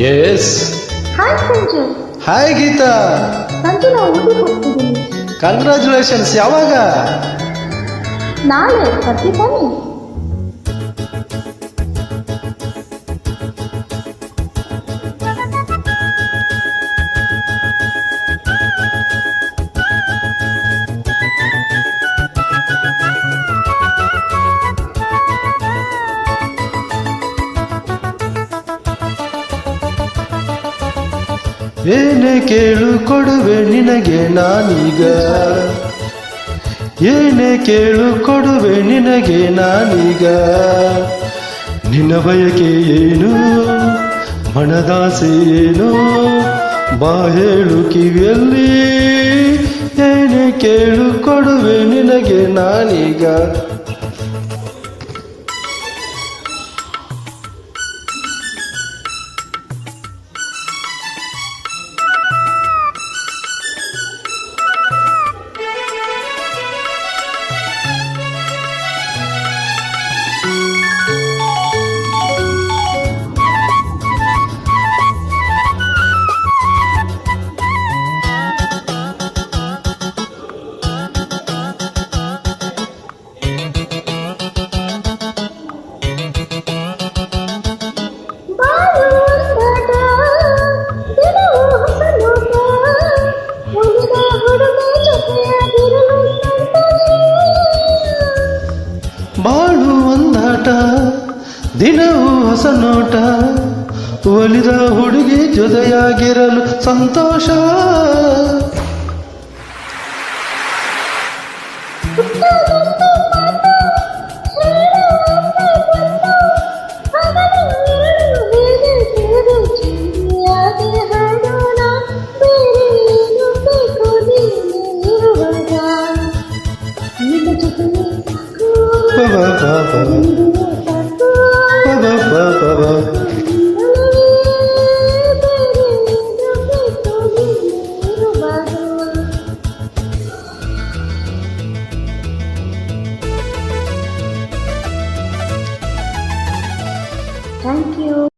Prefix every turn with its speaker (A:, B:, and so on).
A: S.
B: Hi Sanju.
A: Hi Geeta.
B: Sanju ನಾವು ಊರಿಗೆ ಹೋಗ್ತಿದ್ದೀನಿ.
A: ಕಂಗ್ರ್ಯಾಚುಲೇಷನ್ಸ್. ಯಾವಾಗ?
B: ನಾಳೆ ಬರ್ತಿ ತಾನೆ?
A: ಏನೇ ಕೇಳು ಕೊಡುವೆ ನಿನಗೆ ನಾನೀಗ, ಏನೇ ಕೇಳು ಕೊಡುವೆ ನಿನಗೆ ನಾನೀಗ. ನಿನ್ನ ಬಯಕೆ ಏನು, ಮನದಾಸೆ ಏನು, ಬಾ ಹೇಳು ಕಿವಿಯಲ್ಲಿ. ಏನೇ ಕೇಳು ಕೊಡುವೆ ನಿನಗೆ ನಾನೀಗ. ಬಾಳು ಒಂದಾಟ, ದಿನವೂ ಹೊಸ ನೋಟ, ಒಲಿದ ಹುಡುಗಿ ಜೊತೆಯಾಗಿರಲು ಸಂತೋಷ. Ba ba ba ba ba ba ba ba ba.